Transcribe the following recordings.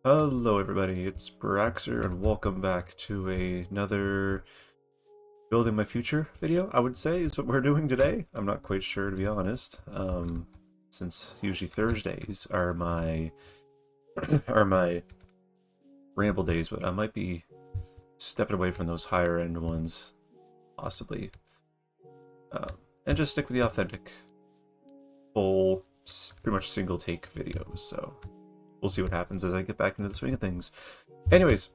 Hello everybody, it's Braxer and welcome back to another Building My Future video, I would say is what we're doing today. I'm not quite sure, to be honest, since usually Thursdays are my are my ramble days, but I might be stepping away from those higher end ones, possibly, and just stick with the authentic, full, pretty much single take videos, so we'll see what happens as I get back into the swing of things. Anyways,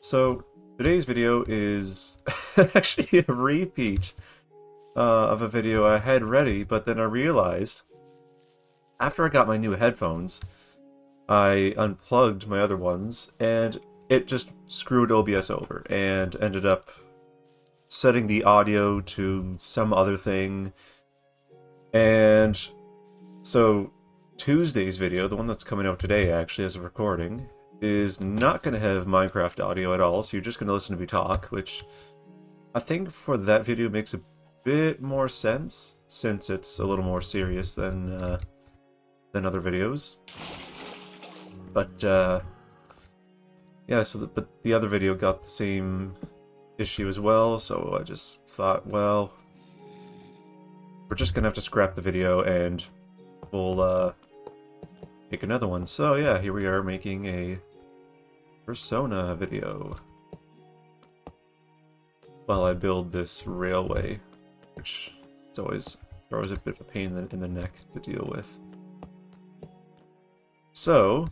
so today's video is actually a repeat of a video I had ready, but then I realized after I got my new headphones, I unplugged my other ones and it just screwed OBS over and ended up setting the audio to some other thing. And so Tuesday's video, the one that's coming out today actually as a recording, is not going to have Minecraft audio at all, so you're just going to listen to me talk, which I think for that video makes a bit more sense, since it's a little more serious than other videos. But yeah, but the other video got the same issue as well, so I just thought, well, we're just going to have to scrap the video and we'll make another one. So yeah, here we are making a Persona video while I build this railway, which it's always a bit of a pain in the neck to deal with. So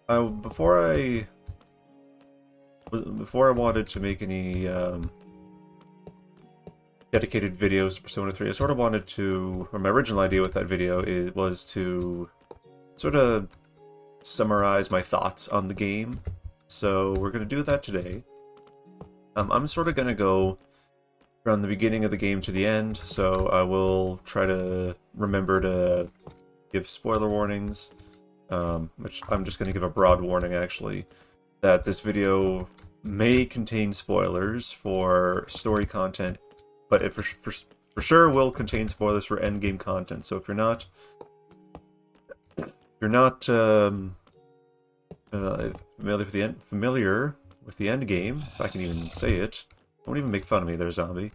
before I wanted to make any dedicated videos to Persona 3, I sort of wanted to, or my original idea with that video was to sort of summarize my thoughts on the game. So we're going to do that today. I'm sort of going to go from the beginning of the game to the end, so I will try to remember to give spoiler warnings, which I'm just going to give a broad warning actually, that this video may contain spoilers for story content, but it for sure will contain spoilers for endgame content. So if you're not familiar with the end game, if I can even say it, don't even make fun of me there, zombie.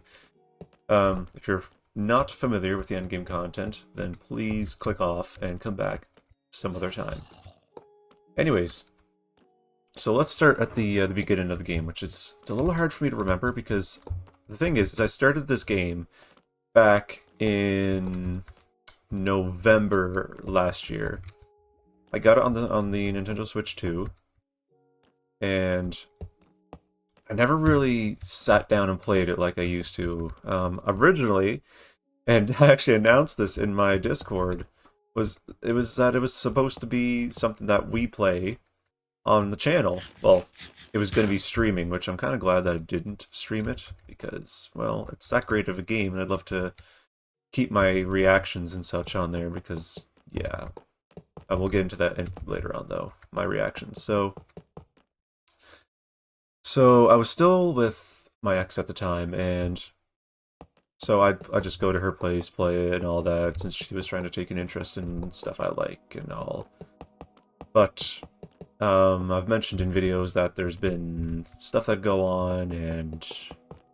If you're not familiar with the end game content, then please click off and come back some other time. Anyways, so let's start at the beginning of the game, which it's a little hard for me to remember because the thing is I started this game back in November last year. I got it on the Nintendo Switch 2, and I never really sat down and played it like I used to. Originally, and I actually announced this in my Discord, it was that it was supposed to be something that we play on the channel. Well, it was going to be streaming, which I'm kind of glad that I didn't stream it, because, well, it's that great of a game, and I'd love to keep my reactions and such on there, because, yeah, I will get into that later on, though, my reactions. So I was still with my ex at the time, and so I just go to her place, play it, and all that, since she was trying to take an interest in stuff I like and all. But I've mentioned in videos that there's been stuff that go on, and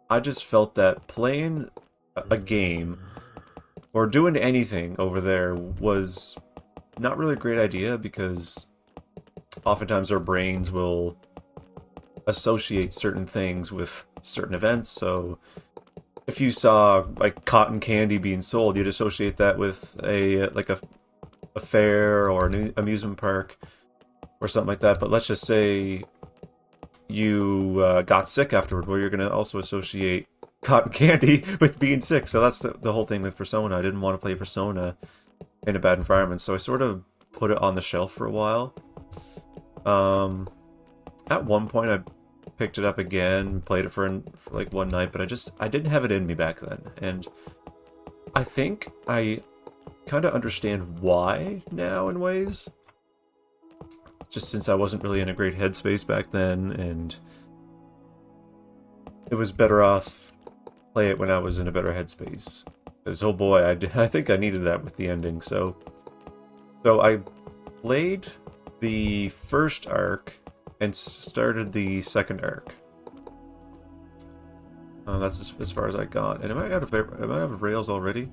I just felt that playing a game or doing anything over there was not really a great idea, because oftentimes our brains will associate certain things with certain events. So if you saw like cotton candy being sold, you'd associate that with a fair or an amusement park or something like that. But let's just say you got sick afterward, well, you're going to also associate cotton candy with being sick. So that's the whole thing with Persona. I didn't want to play Persona in a bad environment, so I sort of put it on the shelf for a while. At one point I picked it up again, played it for like one night, but I didn't have it in me back then, and I think I kind of understand why now in ways, just since I wasn't really in a great headspace back then, and it was better off play it when I was in a better headspace. Because, oh boy, I think I needed that with the ending. So I played the first arc and started the second arc. That's as far as I got. And am I out of rails already?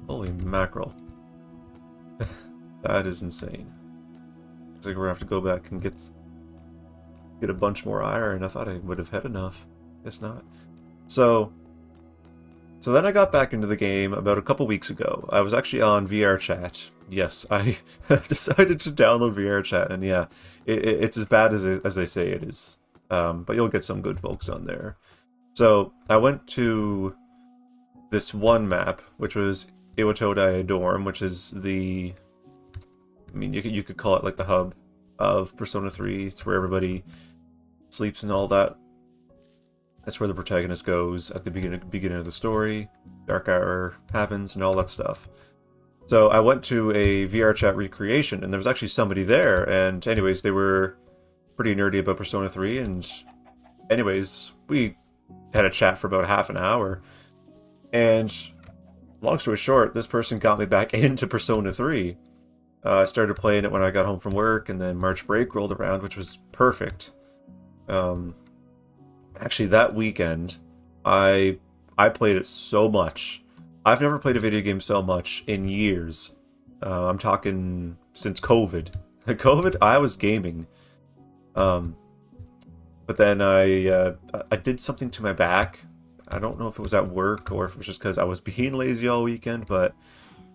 Holy mackerel. That is insane. Looks like we're gonna have to go back and get a bunch more iron. I thought I would have had enough. Guess not. So then I got back into the game about a couple weeks ago. I was actually on VR chat. Yes, I have decided to download VR chat, and yeah, it's as bad as they say it is. But you'll get some good folks on there. So I went to this one map, which was Iwatodai Dorm, which is the, I mean, you could call it like the hub of Persona 3. It's where everybody sleeps and all that. That's where the protagonist goes at the beginning of the story. Dark Hour happens and all that stuff. So I went to a VR chat recreation, and there was actually somebody there. And anyways, they were pretty nerdy about Persona 3. And anyways, we had a chat for about half an hour. And long story short, this person got me back into Persona 3. I started playing it when I got home from work, and then March break rolled around, which was perfect. Actually, that weekend, I played it so much. I've never played a video game so much in years. I'm talking since COVID. COVID, I was gaming. But then I did something to my back. I don't know if it was at work or if it was just because I was being lazy all weekend, but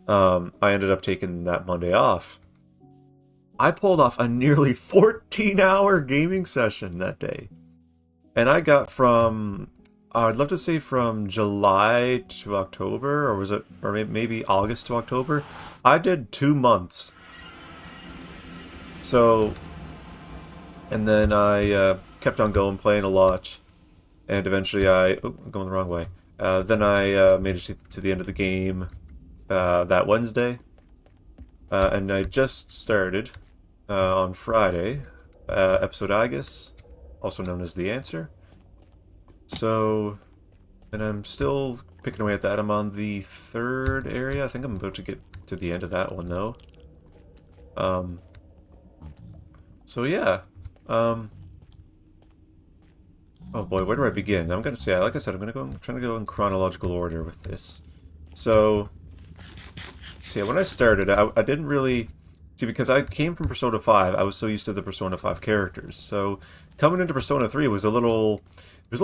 I ended up taking that Monday off. I pulled off a nearly 14-hour gaming session that day. And I got from, I'd love to say from July to October, or was it, or maybe August to October. I did 2 months. So, and then I kept on going, playing a lot. And eventually I'm going the wrong way. Then I made it to the end of the game that Wednesday. And I just started on Friday, episode Aegis, also known as The Answer. So, and I'm still picking away at that. I'm on the third area. I think I'm about to get to the end of that one, though. So yeah. Oh boy, where do I begin? I'm gonna say, like I said, I'm trying to go in chronological order with this. So, yeah, when I started, I didn't really... See, because I came from Persona 5, I was so used to the Persona 5 characters. So, coming into Persona 3 was a little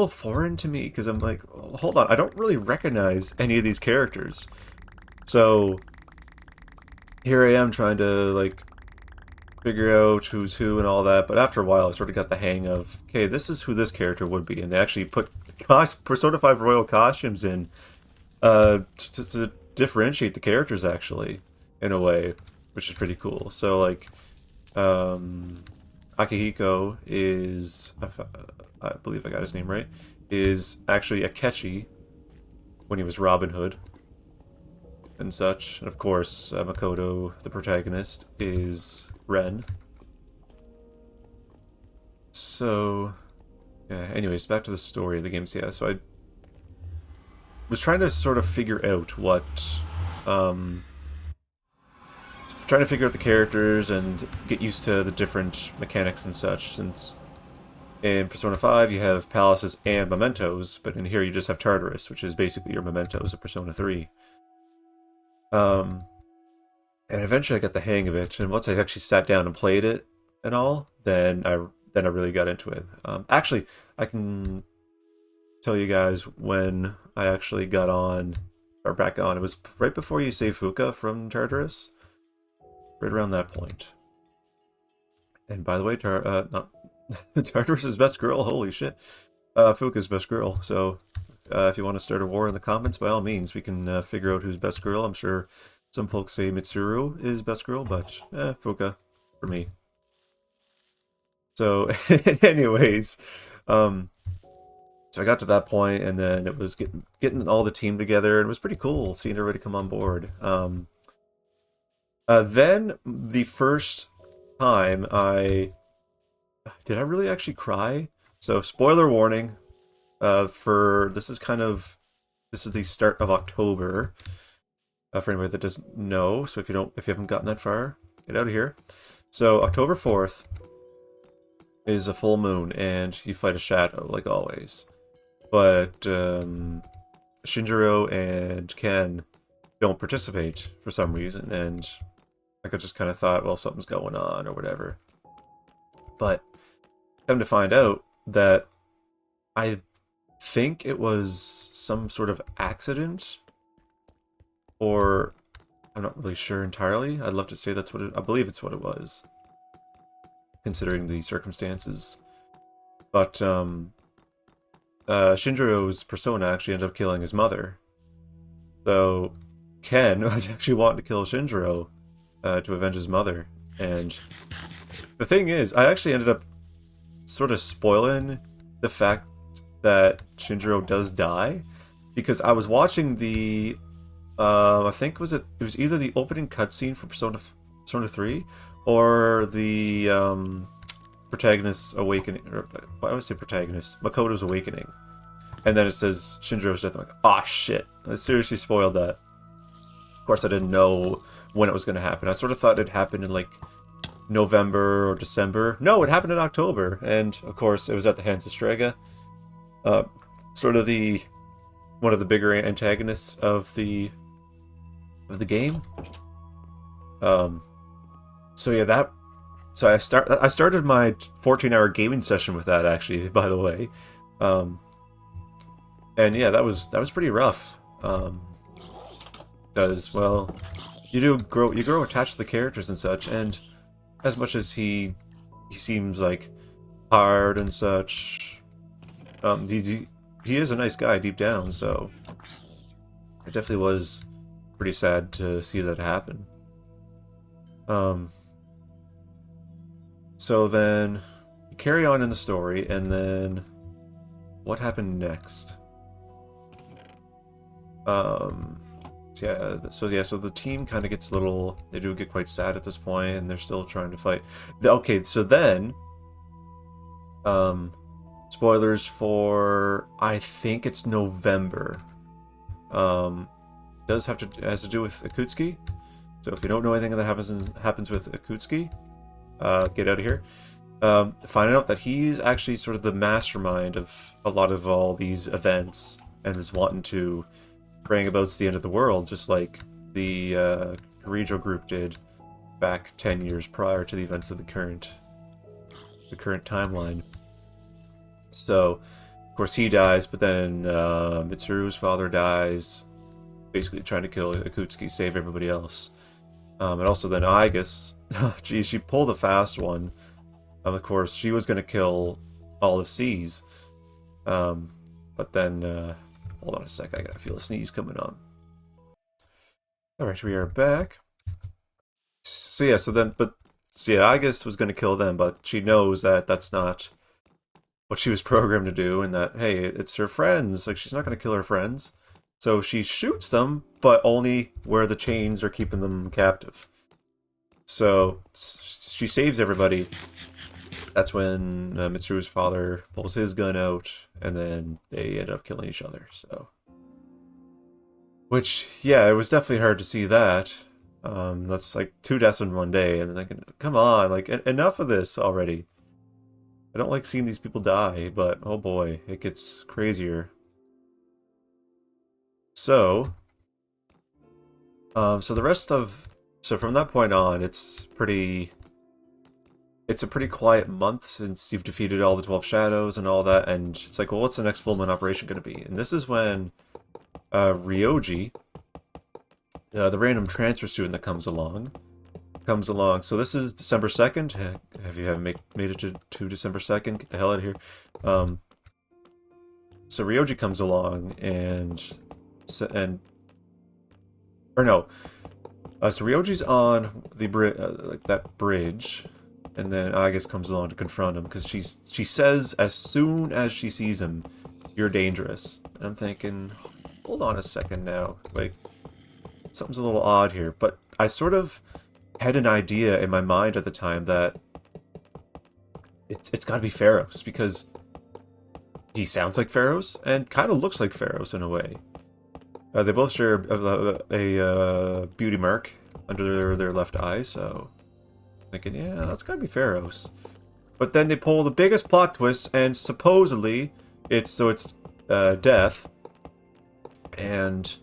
foreign to me, because I'm like, oh, hold on, I don't really recognize any of these characters. So, here I am trying to, like, figure out who's who and all that, but after a while I sort of got the hang of, okay, this is who this character would be, and they actually put Persona 5 royal costumes in to differentiate the characters, actually, in a way, which is pretty cool. So, like, Akihiko is, I believe I got his name right, is actually Akechi when he was Robin Hood and such. And of course, Makoto, the protagonist, is Ren. So, yeah, anyways, back to the story of the games. Yeah, so I was trying to sort of figure out what, trying to figure out the characters and get used to the different mechanics and such, since in Persona 5 you have palaces and mementos, but in here you just have Tartarus, which is basically your mementos of Persona 3. And eventually I got the hang of it, and once I actually sat down and played it and all, then I really got into it. Actually, I can tell you guys when I actually got on, or back on. It was right before you save Fuka from Tartarus. Right around that point. And by the way, Tartarus is best girl. Holy shit. Fuka's best girl. So if you want to start a war in the comments, by all means, we can figure out who's best girl. I'm sure some folks say Mitsuru is best girl, but Fuka for me. So anyways, so I got to that point, and then it was getting all the team together, and it was pretty cool seeing everybody come on board. Then the first time did I really actually cry? So spoiler warning, this is the start of October, for anybody that doesn't know. So if you haven't gotten that far, get out of here. So October 4th is a full moon, and you fight a shadow, like always. But Shinjiro and Ken don't participate for some reason, and like I just kind of thought, well, something's going on or whatever. But come to find out that I think it was some sort of accident, or I'm not really sure entirely. I'd love to say that's what I believe it's what it was, considering the circumstances. But Shinjiro's persona actually ended up killing his mother. So Ken was actually wanting to kill Shinjiro to avenge his mother. And the thing is, I actually ended up sort of spoiling the fact that Shinjiro does die, because I was watching the I think it was either the opening cutscene for Persona 3 or the protagonist's awakening, or I would say protagonist, Makoto's awakening. And then it says Shinjiro's death. I'm like, ah, shit. I seriously spoiled that. Of course, I didn't know when it was going to happen. I sort of thought it happened in like November or December. No, it happened in October. And of course, it was at the hands of Strega. Sort of one of the bigger antagonists of the game. So yeah, so I started my 14-hour gaming session with that, actually, by the way. And yeah, that was pretty rough. Because, well, you grow attached to the characters and such, and as much as he seems like hard and such, he is a nice guy deep down, so it definitely was pretty sad to see that happen. So then you carry on in the story, and then what happened next? So the team kind of gets they do get quite sad at this point, and they're still trying to fight. Okay, so then, spoilers for, I think it's November. Has to do with Akutsuki. So if you don't know anything that happens with Akutsuki, get out of here. Finding out that he's actually sort of the mastermind of a lot of all these events, and is wanting to bring about the end of the world, just like the Kirijo group did back 10 years prior to the events of the current timeline. So, of course, he dies, but then Mitsuru's father dies, basically trying to kill Akutsuki, save everybody else. And also then Aigis, geez, she pulled a fast one. Of course, she was going to kill all of C's. But then, hold on a sec, I gotta feel a sneeze coming on. Alright, we are back. So yeah, Aigis was going to kill them, but she knows that that's not what she was programmed to do, and that, hey, it's her friends. Like, she's not going to kill her friends. So she shoots them, but only where the chains are keeping them captive. So she saves everybody. That's when Mitsuru's father pulls his gun out, and then they end up killing each other. So, which, yeah, it was definitely hard to see that. That's like 2 deaths in one day, and thinking, come on, like, enough of this already. I don't like seeing these people die, but oh boy, it gets crazier. So, so from that point on, it's a pretty quiet month since you've defeated all the 12 shadows and all that, and it's like, well, what's the next full moon operation going to be? And this is when Ryoji, the random transfer student that comes along. So this is December 2nd. Have you made it to December 2nd? Get the hell out of here. So Ryoji comes along, so Ryoji's on the like that bridge, and then Aigis comes along to confront him, because she says as soon as she sees him, "You're dangerous." And I'm thinking, hold on a second now, like, something's a little odd here. But I sort of had an idea in my mind at the time that it's got to be Pharos, because he sounds like Pharos and kind of looks like Pharos in a way. They both share a beauty mark under their left eye, so Thinking, yeah, that's gotta be Pharaoh's. But then they pull the biggest plot twist, and supposedly it's Death, and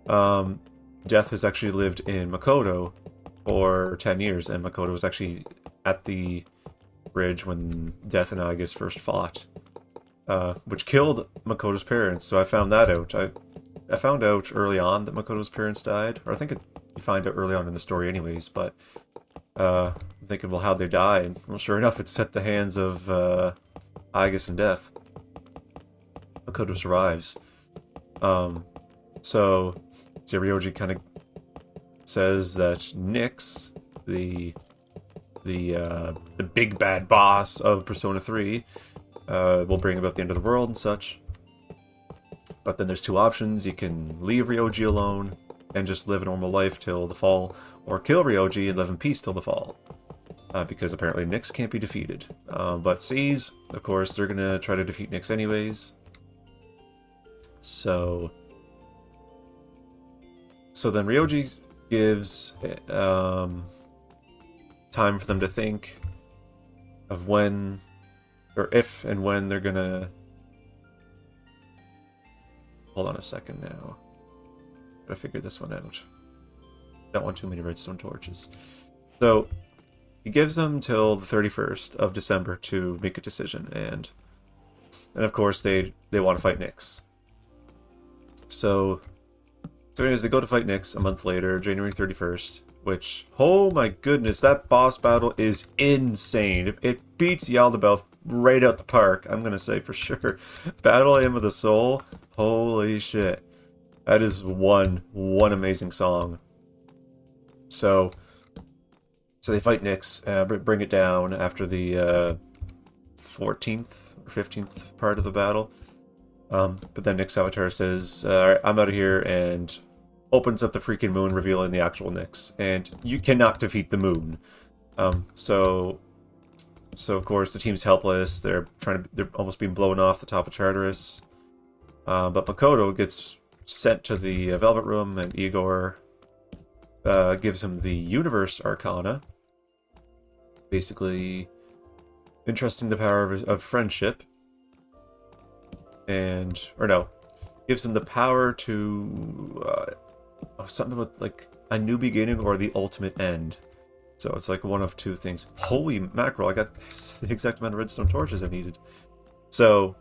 Death has actually lived in Makoto for 10 years, and Makoto was actually at the bridge when Death and Agus first fought, which killed Makoto's parents. So I found that out. I found out early on that Makoto's parents died, or I think you find out early on in the story anyways, but I'm thinking, well, how'd they die? And, well, sure enough, it's at the hands of Agus and Death. Makoto survives. So Ryoji kind of says that Nyx, the big bad boss of Persona 3, will bring about the end of the world and such. But then there's two options. You can leave Ryoji alone and just live a normal life till the fall, or kill Ryoji and live in peace till the fall. Because apparently Nyx can't be defeated. But C's, of course, they're gonna try to defeat Nyx anyways. So then Ryoji gives time for them to think of when, or if and when they're gonna... Hold on a second now. Gotta figure this one out. Don't want too many redstone torches. So he gives them till the 31st of December to make a decision, and of course they want to fight Nyx. So anyways, they go to fight Nyx a month later, January 31st, which, oh my goodness, that boss battle is insane. It beats Yaldabaoth right out the park, I'm gonna say for sure. Battle Hymn of the Soul, holy shit. That is one amazing song. So they fight Nyx, bring it down after the 14th or 15th part of the battle. But then Nyx Avatar says, alright, I'm out of here, and opens up the freaking moon, revealing the actual Nyx. And you cannot defeat the moon. So of course the team's helpless. They're almost being blown off the top of Tartarus. But Makoto gets sent to the Velvet Room, and Igor gives him the Universe Arcana, basically entrusting the power of friendship, gives him the power to something with like a new beginning or the ultimate end. So it's like one of two things. Holy mackerel! I got the exact amount of redstone torches I needed. So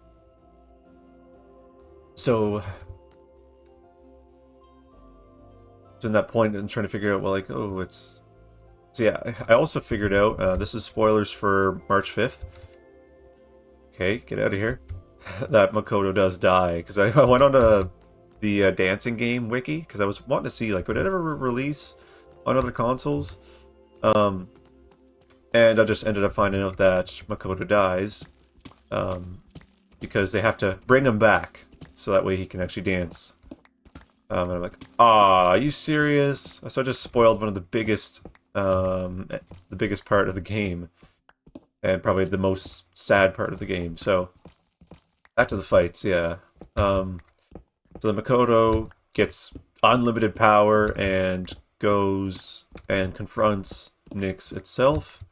in that point, I'm trying to figure out, well, like, oh, it's... So yeah, I also figured out, this is spoilers for March 5th. Okay, get out of here. That Makoto does die, because I went on the dancing game wiki, because I was wanting to see, like, would it ever release on other consoles? And I just ended up finding out that Makoto dies, because they have to bring him back, so that way he can actually dance. And I'm like, are you serious? So I just spoiled one of the biggest part of the game, and probably the most sad part of the game. So back to the fights, yeah. So the Makoto gets unlimited power and goes and confronts Nyx itself,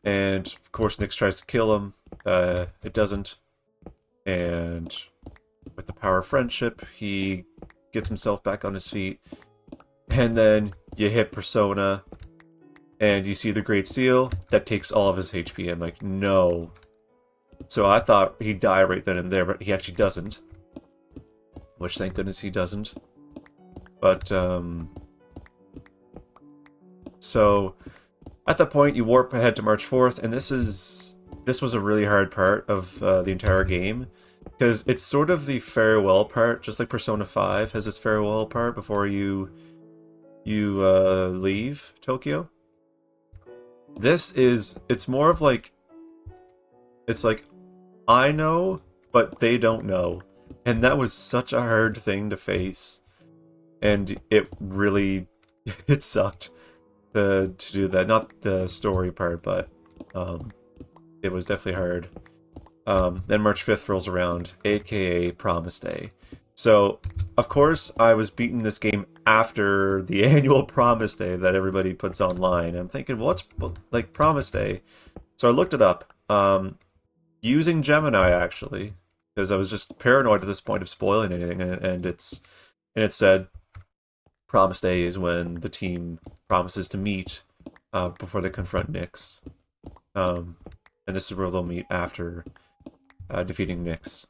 and of course Nyx tries to kill him. It doesn't, and with the power of friendship, he gets himself back on his feet, and then you hit Persona, and you see the Great Seal, that takes all of his HP. I'm like, no. So I thought he'd die right then and there, but he actually doesn't. Which, thank goodness he doesn't. But, so, at that point, you warp ahead to March 4th, and this was a really hard part of the entire game, because it's sort of the farewell part, just like Persona 5 has its farewell part before you leave Tokyo. It's more of like, it's like, I know, but they don't know. And that was such a hard thing to face. And it really, it sucked to do that. Not the story part, but it was definitely hard. Then March 5th rolls around, aka Promise Day. So, of course, I was beating this game after the annual Promise Day that everybody puts online. And I'm thinking, what's like Promise Day? So I looked it up, using Gemini actually, because I was just paranoid at this point of spoiling anything, and it said Promise Day is when the team promises to meet before they confront Nyx, and this is where they'll meet after defeating Nyx,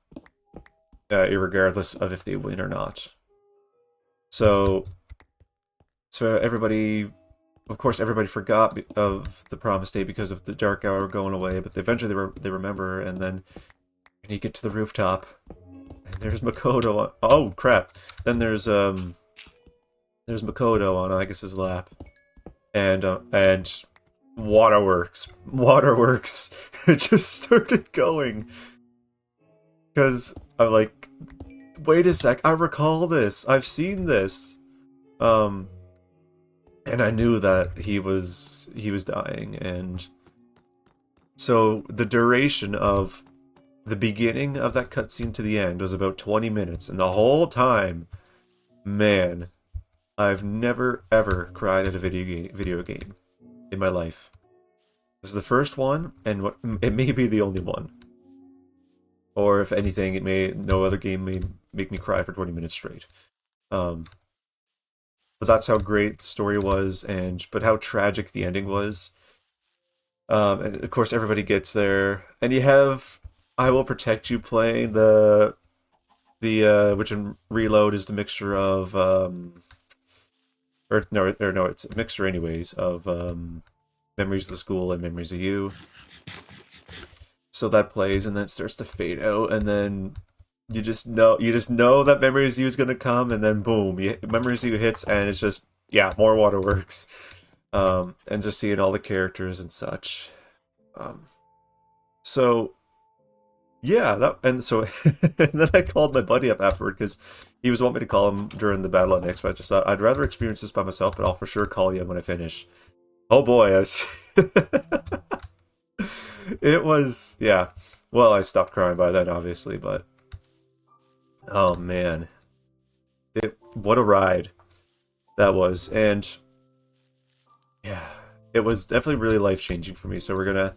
regardless of if they win or not. So everybody, of course, everybody forgot of the Promise Day because of the Dark Hour going away. But eventually they remember, and then when you get to the rooftop, and there's Makoto. Oh crap! Then there's Makoto on Agus's lap, and Waterworks it just started going, because I'm like, wait a sec, I recall this, I've seen this, and I knew that he was dying. And so the duration of the beginning of that cutscene to the end was about 20 minutes, and the whole time, man, I've never ever cried at a video game in my life. This is the first one, and it may be the only one. Or if anything, no other game may make me cry for 20 minutes straight. But that's how great the story was, but how tragic the ending was. And of course, everybody gets there, and you have "I Will Protect You" playing, which in Reload is the mixture of it's a mixture anyways of Memories of the School and Memories of You. So that plays, and then it starts to fade out, and then you just know that Memories of You is gonna come, and then boom, Memories of You hits, and it's just, yeah, more Waterworks, and just seeing all the characters and such. So yeah, and then I called my buddy up afterward because he was wanting me to call him during the battle at Nyx, but I just thought I'd rather experience this by myself, but I'll for sure call you when I finish. Oh boy, it was, yeah. Well, I stopped crying by then, obviously, but oh man, what a ride that was. And yeah, it was definitely really life-changing for me. So we're gonna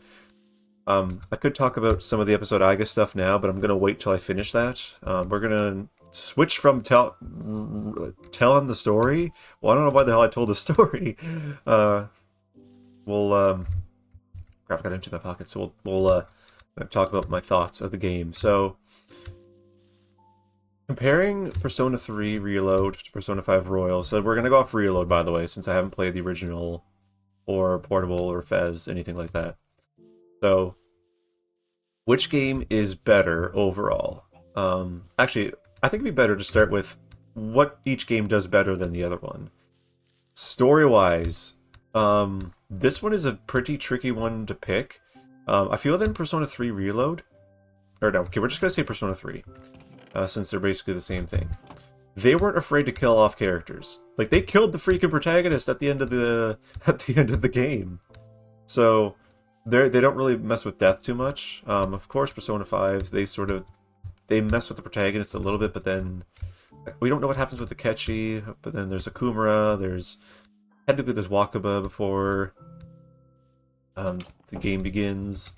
I could talk about some of the episode Iga stuff now, but I'm gonna wait till I finish that. We're gonna switch from telling the story. Well, I don't know why the hell I told the story. Crap, I got into my pocket. So we'll talk about my thoughts of the game. So comparing Persona 3 Reload to Persona 5 Royal. So we're gonna go off Reload, by the way, since I haven't played the original or Portable or Fez, anything like that. So, which game is better overall? Actually, I think it'd be better to start with what each game does better than the other one. Story-wise, this one is a pretty tricky one to pick. I feel that in Persona 3 Reload, or no, okay, we're just gonna say Persona 3, since they're basically the same thing. They weren't afraid to kill off characters. Like, they killed the freaking protagonist at the end of the game. So they don't really mess with death too much. Of course, Persona 5, they mess with the protagonist a little bit, but then we don't know what happens with the Ketchi. But then there's Akumura. Technically there's Wakaba before the game begins.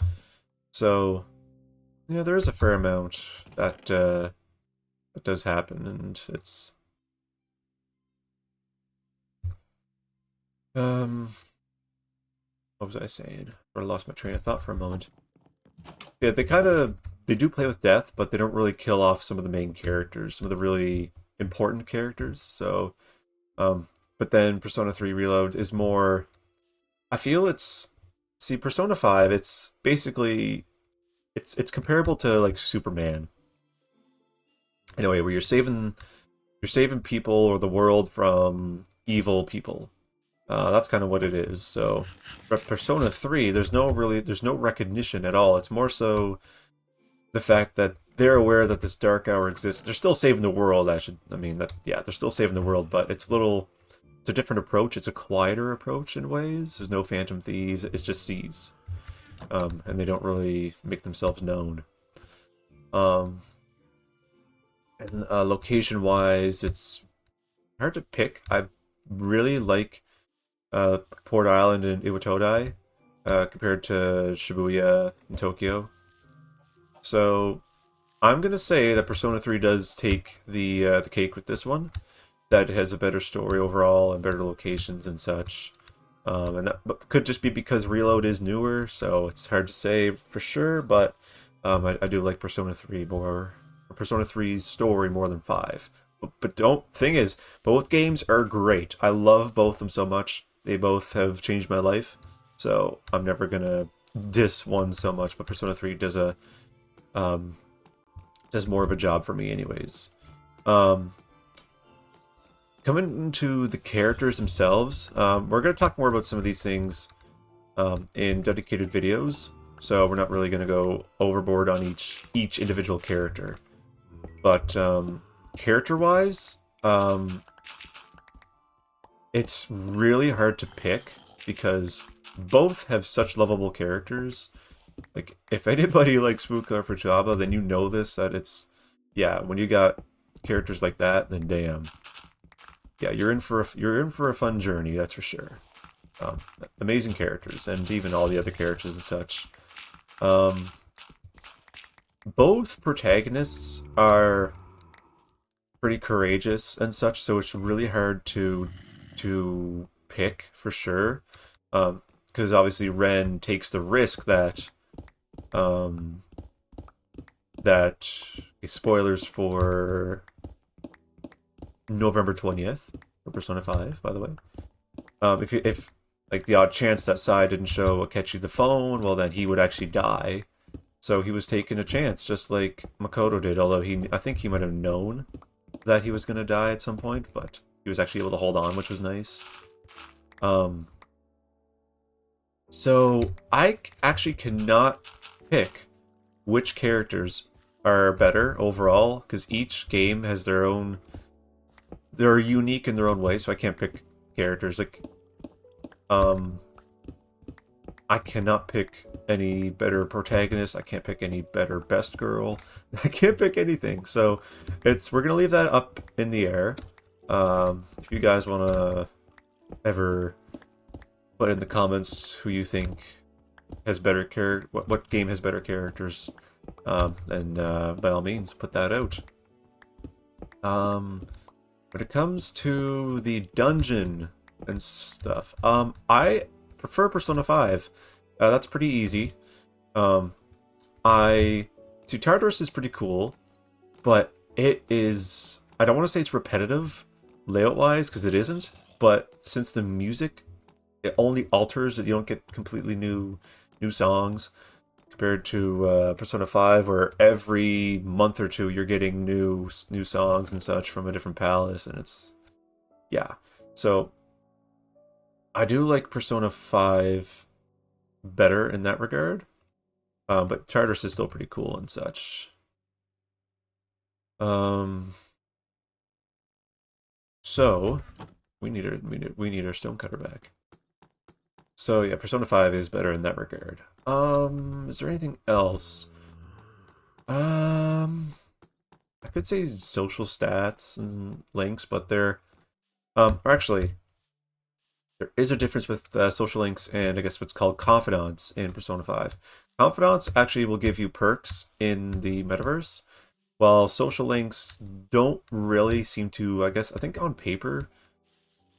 So yeah, there is a fair amount that does happen, and it's what was I saying? I lost my train of thought for a moment. Yeah, they do play with death, but they don't really kill off some of the main characters, some of the really important characters. So, but then Persona 3 Reload is more, I feel Persona 5, it's basically, it's comparable to like Superman. In a way, where you're saving people or the world from evil people. That's kind of what it is. So, but Persona 3, there's no recognition at all. It's more so the fact that they're aware that this dark hour exists. They're still saving the world. They're still saving the world, but it's a different approach. It's a quieter approach in ways. There's no phantom thieves. It's just seas, and they don't really make themselves known. And location-wise, it's hard to pick. I really like Port Island and Iwatodai compared to Shibuya and Tokyo. So I'm gonna say that Persona 3 does take the cake with this one. That it has a better story overall and better locations and such. And that could just be because Reload is newer, so it's hard to say for sure. But I do like Persona 3 more, or Persona 3's story more than 5. But don't thing is, both games are great. I love both of them so much. They both have changed my life, so I'm never gonna diss one so much. But Persona 3 um, does more of a job for me, anyways. Um, Coming into the characters themselves, we're going to talk more about some of these things in dedicated videos. So we're not really going to go overboard on each individual character. But character-wise, it's really hard to pick because both have such lovable characters. Like, if anybody likes Fuka or Fuchaba, then you know this, that it's... Yeah, when you got characters like that, then damn. Yeah, you're in for a fun journey, that's for sure. Amazing characters, and even all the other characters and such. Um, Both protagonists are pretty courageous and such, so it's really hard to pick for sure. Because obviously Ren takes the risk um, that spoilers for November 20th for Persona 5, by the way. If like the odd chance that Sai didn't show Akechi the phone, well then he would actually die. So he was taking a chance, just like Makoto did. Although I think he might have known that he was gonna die at some point, but he was actually able to hold on, which was nice. Um, so I actually cannot pick which characters are better overall because each game has their own. They're unique in their own way, so I can't pick characters like I cannot pick any better protagonist. I can't pick any better best girl. I can't pick anything. So we're gonna leave that up in the air. If you guys wanna ever put in the comments who you think has better what game has better characters, then by all means put that out. When it comes to the dungeon and stuff, I prefer Persona 5. That's pretty easy. I see Tartarus is pretty cool, but it is. I don't want to say it's repetitive layout-wise because it isn't. But since the music, it only alters that you don't get completely new songs compared to Persona 5, where every month or two you're getting new songs and such from a different palace, and it's yeah. So I do like Persona 5 better in that regard, but Tartarus is still pretty cool and such. So we need our stonecutter back. So yeah, Persona 5 is better in that regard. Is there anything else? I could say social stats and links, but or actually, there is a difference with social links and I guess what's called confidants in Persona 5. Confidants actually will give you perks in the metaverse, while social links don't really seem to, I think on paper,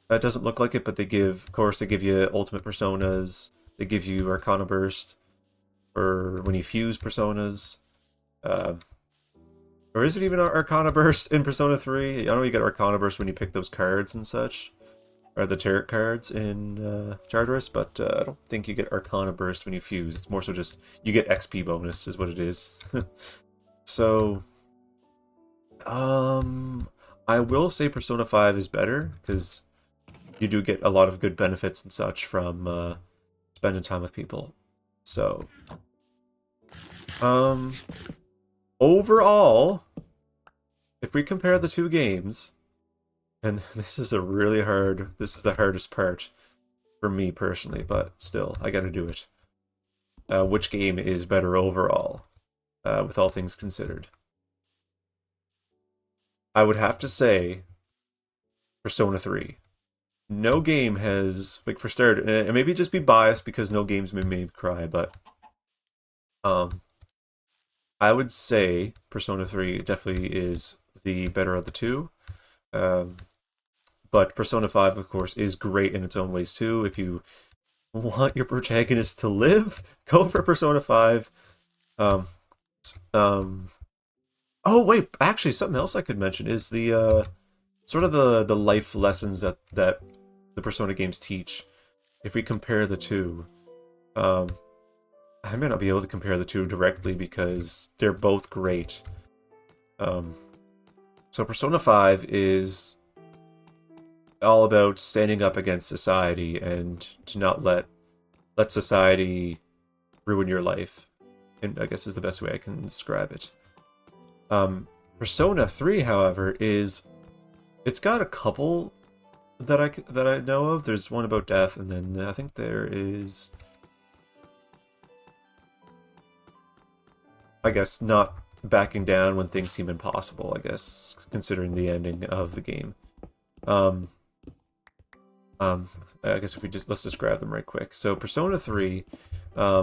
that doesn't look like it, but of course, they give you ultimate personas, they give you Arcana Burst, or when you fuse personas. Uh, or is it even Arcana Burst in Persona 3? I know you get Arcana Burst when you pick those cards and such, or the tarot cards in Charteris, but I don't think you get Arcana Burst when you fuse. It's more so just you get XP bonus, is what it is. So, I will say Persona 5 is better because you do get a lot of good benefits and such from spending time with people. So, overall, if we compare the two games, and this is the hardest part for me personally, but still, I gotta do it. Which game is better overall, with all things considered? I would have to say Persona 3. No game has, like, for start, and maybe just be biased because no games made me cry, but um, I would say Persona 3 definitely is the better of the two. Um, but Persona 5, of course, is great in its own ways too. If you want your protagonist to live, go for Persona 5. Um, um, oh wait, actually, something else I could mention is the sort of the life lessons that the Persona games teach. If we compare the two, um, I may not be able to compare the two directly because they're both great. Um, so Persona 5 is all about standing up against society and to not let society ruin your life. And I guess is the best way I can describe it. Persona 3, however, it's got a couple that I know of. There's one about death, and then I think there is, I guess, not backing down when things seem impossible, I guess, considering the ending of the game. Um, I guess if we just let's describe them right quick. So Persona 3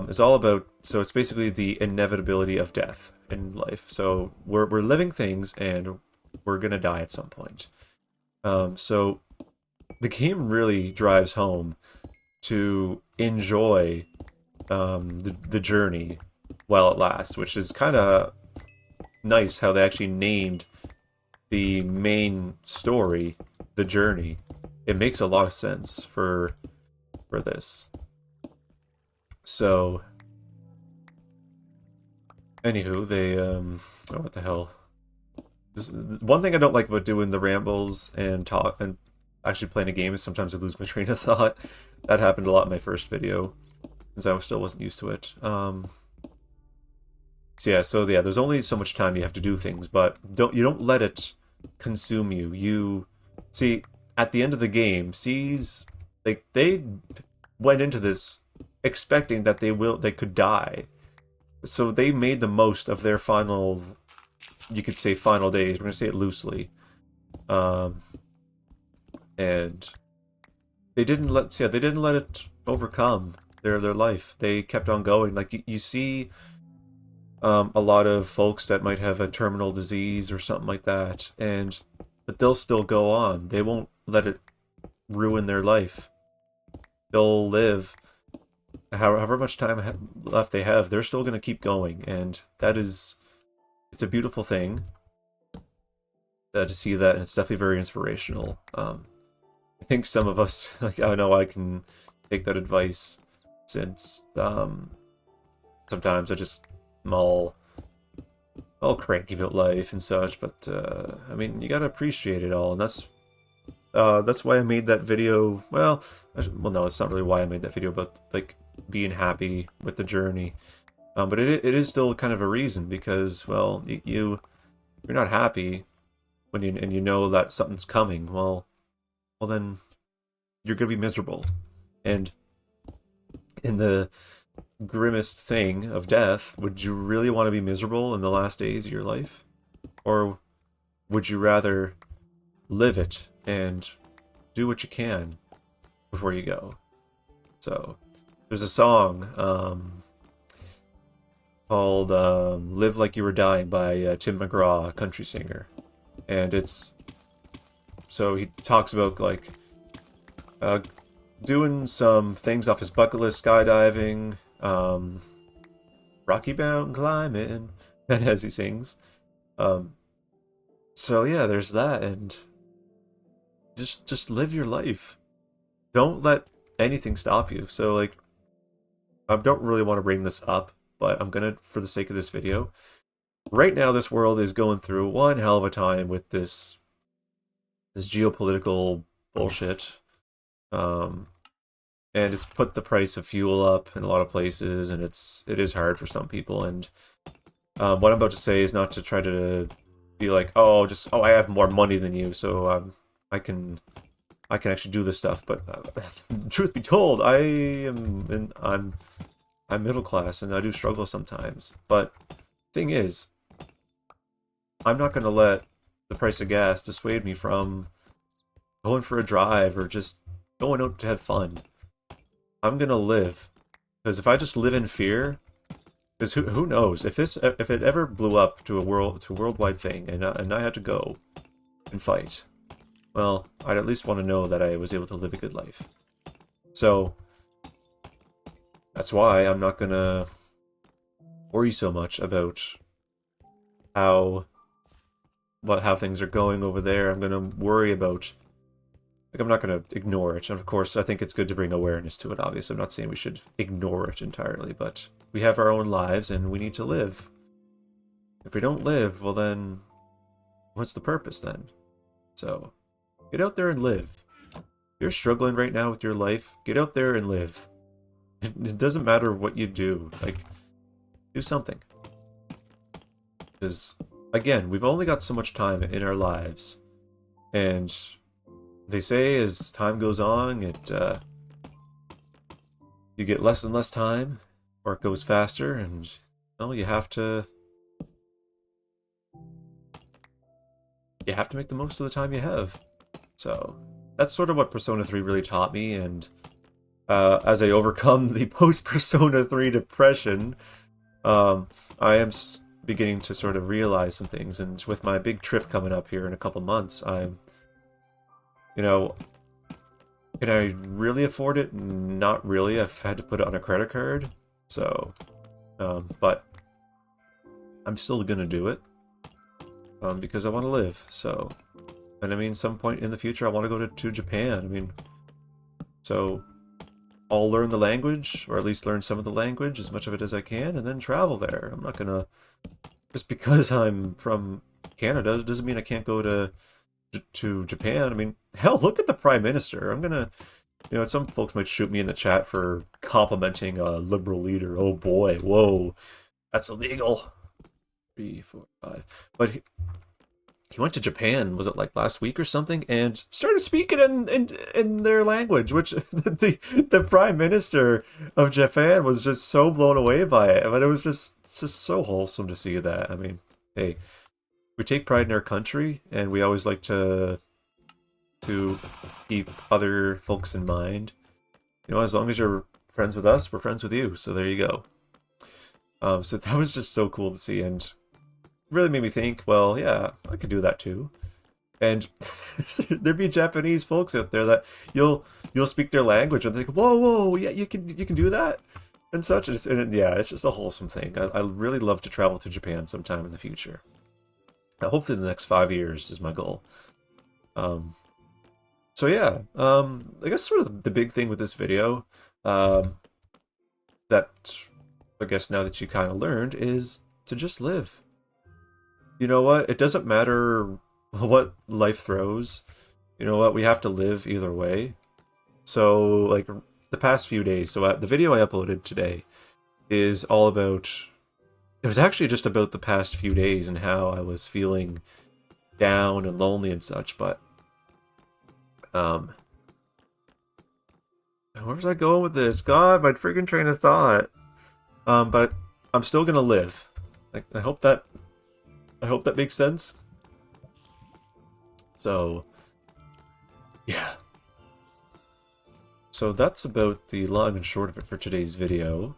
is all about, so it's basically the inevitability of death in life. So we're living things and we're gonna die at some point. So the game really drives home to enjoy the journey while it lasts, which is kind of nice how they actually named the main story the journey. It makes a lot of sense for this. So, anywho, they oh, what the hell? One thing I don't like about doing the rambles and talk and actually playing a game is sometimes I lose my train of thought. That happened a lot in my first video, since I still wasn't used to it. So yeah, there's only so much time you have to do things, but you don't let it consume you. You see, at the end of the game, C's like they went into this expecting that they could die. So they made the most of their final, you could say final days. We're gonna say it loosely. And they didn't let it overcome their life. They kept on going. Like you see a lot of folks that might have a terminal disease or something like that, but they'll still go on. They won't let it ruin their life. They'll live however much time left they have. They're still going to keep going, and it's a beautiful thing to see that, and it's definitely very inspirational. I think some of us, like, I know I can take that advice, since sometimes I'm all cranky about life and such, but I mean, you gotta appreciate it all, and that's why I made that video. Well, no, it's not really why I made that video, but like being happy with the journey. But it is still kind of a reason, because, well, you're not happy when you know that something's coming. Well, then you're gonna be miserable, and in the grimmest thing of death, would you really want to be miserable in the last days of your life? Or would you rather live it and do what you can before you go? So, there's a song called Live Like You Were Dying by Tim McGraw, a country singer. And so he talks about, like, doing some things off his bucket list, skydiving, Rocky Mountain climbing, as he sings. So yeah, there's that, and just live your life. Don't let anything stop you. So, like, I don't really want to bring this up, but I'm gonna, for the sake of this video. Right now, this world is going through one hell of a time with this geopolitical bullshit. And it's put the price of fuel up in a lot of places, and it is hard for some people. And what I'm about to say is not to try to be like, oh, I have more money than you, so I can actually do this stuff. But truth be told, I'm middle class, and I do struggle sometimes. But thing is, I'm not going to let the price of gas dissuade me from going for a drive or just going out to have fun. I'm gonna live. Because if I just live in fear, because who knows if it ever blew up to a worldwide thing and I had to go and fight, well, I'd at least want to know that I was able to live a good life. So that's why I'm not gonna worry so much about how things are going over there. I'm gonna worry about, like, I'm not gonna ignore it. And of course, I think it's good to bring awareness to it. Obviously, I'm not saying we should ignore it entirely, but we have our own lives and we need to live. If we don't live, well then, what's the purpose then? So, get out there and live. If you're struggling right now with your life, get out there and live. It doesn't matter what you do. Like, do something. Because, again, we've only got so much time in our lives. And they say as time goes on, you get less and less time, or it goes faster, and, well, you have to make the most of the time you have. So, that's sort of what Persona 3 really taught me, and as I overcome the post-Persona 3 depression, I am beginning to sort of realize some things, and with my big trip coming up here in a couple months, I'm, you know, can I really afford it? Not really. I've had to put it on a credit card, so, but I'm still gonna do it, because I want to live, so, and I mean, some point in the future, I want to go to Japan, I mean, so I'll learn the language, or at least learn some of the language, as much of it as I can, and then travel there. I'm not gonna, just because I'm from Canada, it doesn't mean I can't go to Japan. I mean, hell, look at the Prime Minister. I'm gonna, some folks might shoot me in the chat for complimenting a liberal leader. Oh boy, whoa, that's illegal. 3, 4, 5. But he went to Japan, was it like last week or something, and started speaking in their language, which the Prime Minister of Japan was just so blown away by it. But it was it's just so wholesome to see that. I mean, hey, we take pride in our country, and we always like to keep other folks in mind. As long as you're friends with us, we're friends with you. So there you go. So that was just so cool to see, and really made me think, well, yeah, I could do that too. And there'd be Japanese folks out there that you'll speak their language and think, whoa, yeah, you can do that and such. And yeah, it's just a wholesome thing. I really love to travel to Japan sometime in the future. Hopefully the next 5 years is my goal. So yeah, I guess sort of the big thing with this video, that I guess now that you kind of learned, is to just live. You know what? It doesn't matter what life throws. You know what? We have to live either way. So, like, the past few days, so the video I uploaded today is all about, it was actually just about the past few days and how I was feeling down and lonely and such, but, where was I going with this? God, my freaking train of thought. But I'm still gonna live. I hope that makes sense. So, yeah. So that's about the long and short of it for today's video.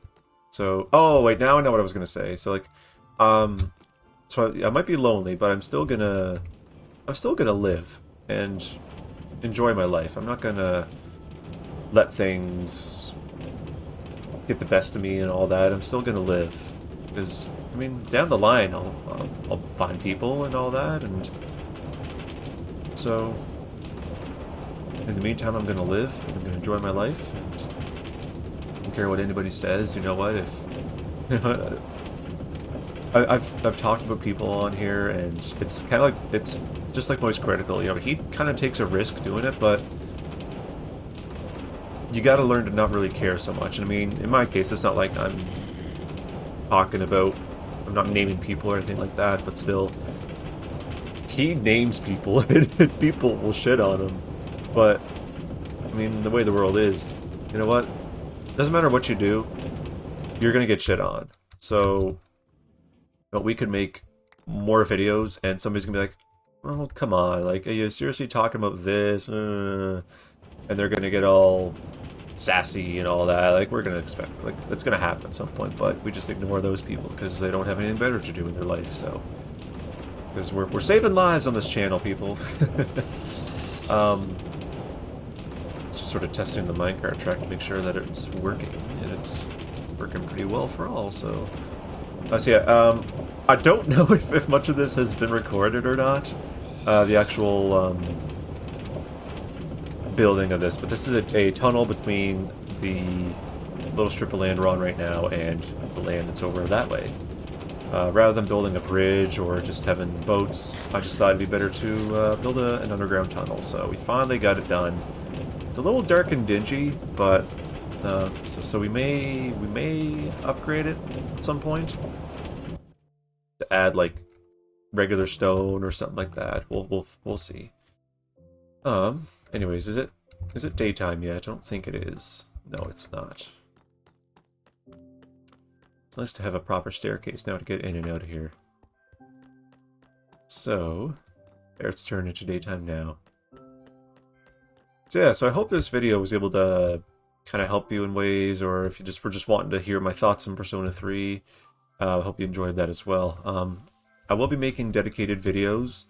So, oh wait, now I know what I was gonna say. So like, so I might be lonely, but I'm still gonna live and enjoy my life. I'm not gonna let things get the best of me and all that. I'm still gonna live, because I mean, down the line, I'll find people and all that, and so in the meantime, I'm gonna live, and I'm gonna enjoy my life, and I don't care what anybody says. You know what? If I've talked about people on here, and it's kind of like, it's just like Moist Critical. He kind of takes a risk doing it, but you got to learn to not really care so much. And I mean, in my case, it's not like I'm not naming people or anything like that, but still, he names people and people will shit on him. But, I mean, the way the world is, you know what? Doesn't matter what you do, you're gonna get shit on. So, we could make more videos and somebody's gonna be like, Oh, come on. Like, are you seriously talking about this? And they're gonna get all sassy and all that. Like, we're gonna expect, like, that's gonna happen at some point, but we just ignore those people because they don't have anything better to do in their life, so. Because we're saving lives on this channel, people. Just sort of testing the minecart track to make sure that it's working, and it's working pretty well for all, so... So yeah, I don't know if much of this has been recorded or not, the actual building of this, but this is a tunnel between the little strip of land we're on right now and the land that's over that way. Rather than building a bridge or just having boats, I just thought it'd be better to build an underground tunnel, so we finally got it done. It's a little dark and dingy, but so we may upgrade it at some point to add like regular stone or something like that. We'll see. Anyways, is it daytime yet? I don't think it is. No, it's not. It's nice to have a proper staircase now to get in and out of here. So, there, it's turned into daytime now. So yeah, so I hope this video was able to kind of help you in ways, or if you just were just wanting to hear my thoughts on Persona 3, I hope you enjoyed that as well. I will be making dedicated videos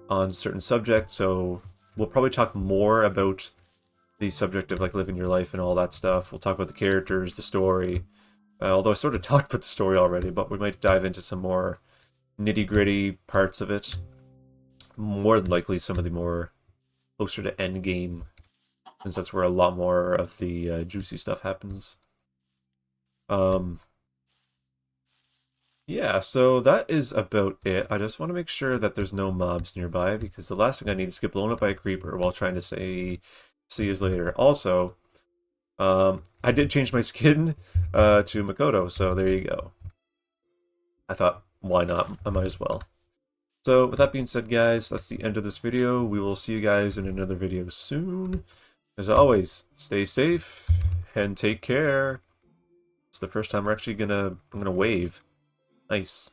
on certain subjects, so we'll probably talk more about the subject of like living your life and all that stuff. We'll talk about the characters, the story, although I sort of talked about the story already, but we might dive into some more nitty-gritty parts of it. More than likely some of the more closer to endgame, since that's where a lot more of the juicy stuff happens. Yeah, so that is about it. I just want to make sure that there's no mobs nearby, because the last thing I need is to get blown up by a creeper while trying to say see you later. Also, I did change my skin to Makoto, so there you go. I thought, why not? I might as well. So with that being said, guys, that's the end of this video. We will see you guys in another video soon. As always, stay safe and take care. It's the first time I'm gonna wave. Nice.